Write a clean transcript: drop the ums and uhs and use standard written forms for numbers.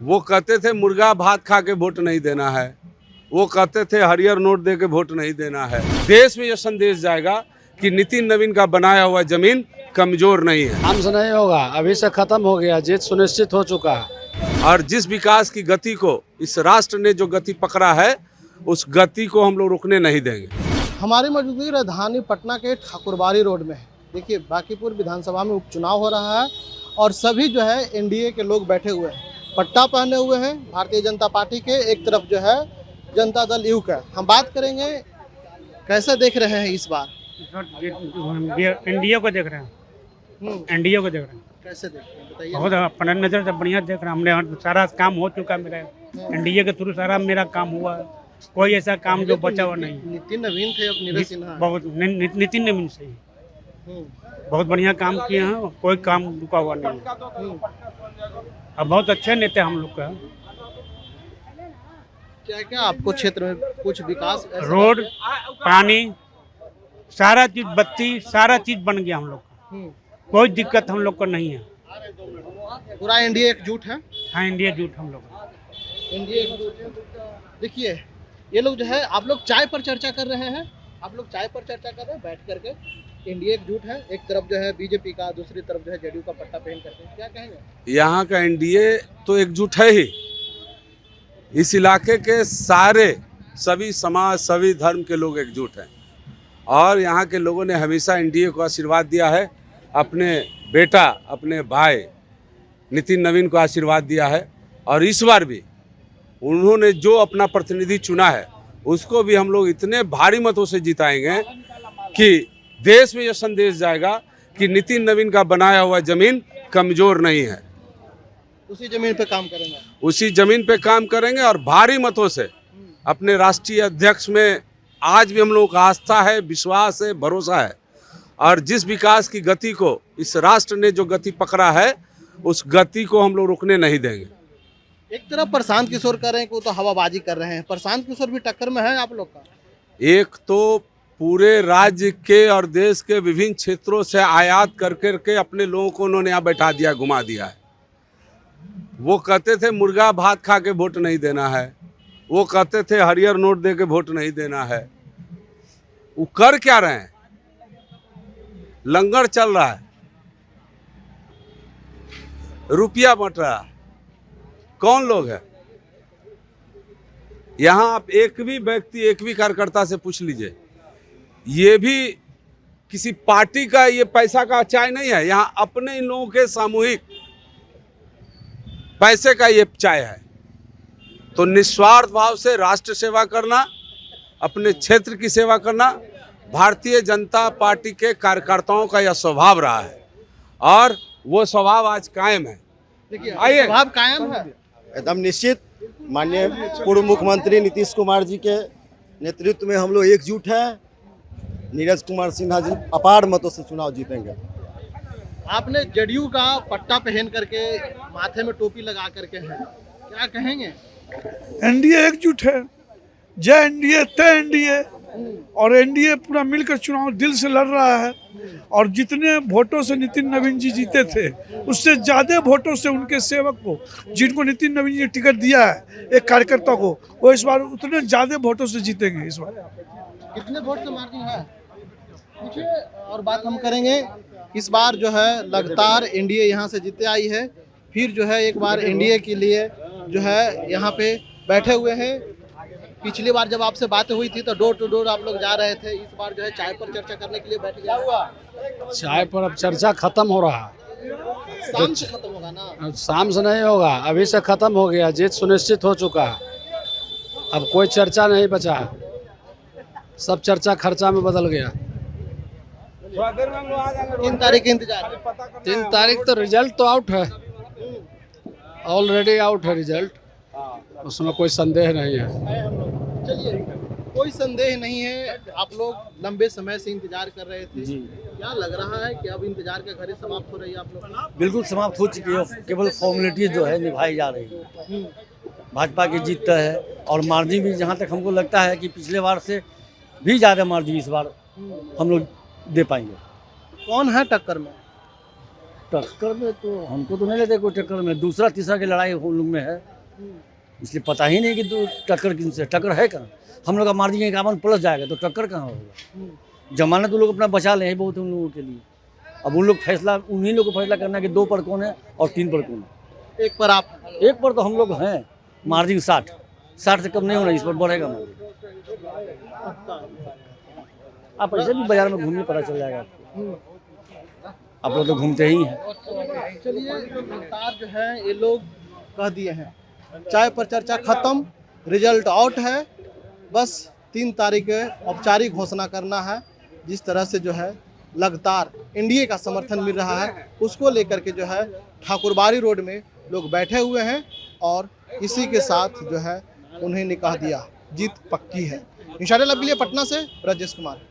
वो कहते थे मुर्गा भात खा के वोट नहीं देना है, वो कहते थे हरियर नोट दे के वोट नहीं देना है। देश में यह संदेश जाएगा कि नितिन नवीन का बनाया हुआ जमीन कमजोर नहीं है। हमसे नहीं होगा, अभी से खत्म हो गया, जीत सुनिश्चित हो चुका है। और जिस विकास की गति को इस राष्ट्र ने जो गति पकड़ा है, उस गति को हम लोग रुकने नहीं देंगे। हमारी मौजूदगी राजधानी पटना के ठाकुरबाड़ी रोड में है। देखिए, बांकीपुर विधानसभा में उपचुनाव हो रहा है और सभी जो है एनडीए के लोग बैठे हुए हैं, पट्टा पहने हुए हैं भारतीय जनता पार्टी के। एक तरफ जो है जनता दल यू का। हम बात करेंगे कैसे देख रहे हैं इस बार एनडीए को देख रहे हैं। एनडीए को देख रहे हैं, कैसे देख रहे हैं बताइए। बहुत अपना नजर से बढ़िया देख रहे हैं। हमने सारा काम हो चुका मेरा, एनडीए के थ्रू सारा मेरा काम हुआ है। कोई ऐसा काम जो बचा हुआ नहीं। नितिन नवीन थे, अब नीरज सिन्हा। बहुत नितिन नवीन सही बहुत बढ़िया काम किए हैं, कोई काम रुका हुआ नहीं। अब बहुत अच्छे नेता हम लोग का। क्या क्या आपको क्षेत्र में कुछ विकास रोड, पानी, सारा चीज, बत्ती, सारा चीज बन गया हम लोग का। कोई दिक्कत हम लोग को नहीं है। पूरा एनडीए एकजुट है। हाँ, इंडिया जूट हम लोग का। एनडीए एकजुट है। देखिए, ये लोग जो है, आप लोग चाय पर चर्चा कर रहे हैं, आप लोग चाय पर चर्चा कर रहे हैं बैठ करके। एनडीए एकजुट है, एक तरफ जो है बीजेपी का, दूसरी तरफ जो है जेडीयू का पट्टा पहन करके। क्या कहेंगे? यहाँ का एनडीए तो एकजुट है ही। इस इलाके के सारे सभी समाज, सभी धर्म के लोग एकजुट हैं और यहाँ के लोगों ने हमेशा एनडीए को आशीर्वाद दिया है। अपने बेटा, अपने भाई नितिन नवीन को आशीर्वाद दिया है और इस बार भी उन्होंने जो अपना प्रतिनिधि चुना है उसको भी हम लोग इतने भारी मतों से जिताएंगे कि देश में यह संदेश जाएगा कि नितिन नवीन का बनाया हुआ जमीन कमजोर नहीं है। उसी जमीन पे काम करेंगे। उसी जमीन पे काम करेंगे और भारी मतों से अपने राष्ट्रीय अध्यक्ष में आज भी हम लोगों का आस्था है, विश्वास है, भरोसा है। और जिस विकास की गति को इस राष्ट्र ने जो गति पकड़ा है, उस गति को हम लोग रुकने नहीं देंगे। एक तरफ प्रशांत किशोर कर रहे हैं कि वो तो हवाबाजी कर रहे हैं, प्रशांत किशोर भी टक्कर में है आप लोग का। एक तो पूरे राज्य के और देश के विभिन्न क्षेत्रों से आयात कर करके अपने लोगों को उन्होंने यहाँ बैठा दिया, घुमा दिया है। वो कहते थे मुर्गा भात खा के वोट नहीं देना है, वो कहते थे हरियर नोट दे के वोट नहीं देना है। वो कर क्या रहे हैं? लंगर चल रहा है, रुपया बंट रहा है। कौन लोग है यहाँ? आप एक भी व्यक्ति, एक भी कार्यकर्ता से पूछ लीजिए, ये भी किसी पार्टी का ये पैसा का चाय नहीं है। यहाँ अपने इन लोगों के सामूहिक पैसे का ये चाय है। तो निस्वार्थ भाव से राष्ट्र सेवा करना, अपने क्षेत्र की सेवा करना भारतीय जनता पार्टी के कार्यकर्ताओं का यह स्वभाव रहा है और वो स्वभाव आज कायम है। देखिए, आइए। स्वभाव कायम है एकदम निश्चित। माननीय पूर्व मुख्यमंत्री नीतीश कुमार जी के नेतृत्व में हम लोग एकजुट हैं। नीरज कुमार सिन्हा जी अपार मतों से चुनाव जीतेंगे। आपने जेडीयू का पट्टा पहन करके, माथे में टोपी लगा करके है, क्या कहेंगे? एनडीए एकजुट है। जय एनडीए, तय एनडीए। और एनडीए पूरा मिलकर चुनाव दिल से लड़ रहा है और जितने वोटों से नितिन नवीन जी जीते थे, उससे ज़्यादा वोटों से उनके सेवक को, जिनको नितिन नवीन जी ने टिकट दिया है, एक कार्यकर्ता को, वो इस बार उतने ज़्यादा वोटों से जीतेंगे। इस बार कितने वोट से मार्जिन है पूछिए। और बात हम करेंगे, इस बार जो है लगातार एनडीए यहाँ से जीते आई है, फिर जो है एक बार एनडीए के लिए जो है यहाँ पे बैठे हुए हैं। पिछली बार जब आपसे बात हुई थी तो डोर टू डोर आप लोग जा रहे थे, इस बार जो है चाय पर चर्चा करने के लिए बैठ गया हुआ। चाय पर अब चर्चा खत्म हो रहा है। शाम से खत्म होगा ना? शाम से नहीं होगा, अभी से खत्म हो गया, जीत सुनिश्चित हो चुका है। अब कोई चर्चा नहीं बचा, सब चर्चा खर्चा में बदल गया। 3 तारीख का इंतजार है। 3 तारीख तो रिजल्ट तो आउट है, ऑलरेडी आउट है रिजल्ट, उसमें कोई संदेह नहीं है। चलिए, कोई संदेह नहीं है। आप लोग लंबे समय से इंतजार कर रहे थे जी। क्या लग रहा है कि अब इंतजार का घड़ी समाप्त हो रही है आप लोग? बिल्कुल समाप्त हो चुकी है, केवल फॉर्मेलिटी जो है निभाई जा रही है। भाजपा की जीत है और मार्जिन भी जहाँ तक हमको लगता है कि पिछले बार से भी ज़्यादा मार्जिन इस बार हम लोग दे पाएंगे। कौन है टक्कर में? टक्कर में तो हमको तो नहीं लेते कोई टक्कर में, दूसरा तीसरा की लड़ाई हम लोग में है। इसलिए पता ही नहीं कि तो टक्कर किनसे, टक्कर है कहाँ। हम लोग का मार्जिन 51+ जाएगा तो टक्कर कहाँ होगा। जमानत तो लोग अपना बचा ले ही बहुत उन लोगों के लिए। अब उन लोग फैसला, उन्हीं लोग को फैसला करना है कि 2 पर कौन है और 3 पर कौन है। 1 पर आप, 1 पर तो हम लोग हैं, मार्जिन 60 से कम नहीं होना, इस पर बढ़ेगा मार्जिन। आप ऐसे भी बाजार में घूमिए, पता चल जाएगा आपको। आप लोग तो घूमते ही हैं। चलिए लगातार जो है ये लोग कह दिए हैं, चाय पर चर्चा खत्म, रिजल्ट आउट है, बस 3 तारीख औपचारिक घोषणा करना है। जिस तरह से जो है लगातार एनडीए का समर्थन मिल रहा है, उसको लेकर के जो है ठाकुरबाड़ी रोड में लोग बैठे हुए हैं और इसी के साथ जो है उन्हें निकाह दिया, जीत पक्की है। इंशाल्लाह के लिए पटना से राजेश कुमार।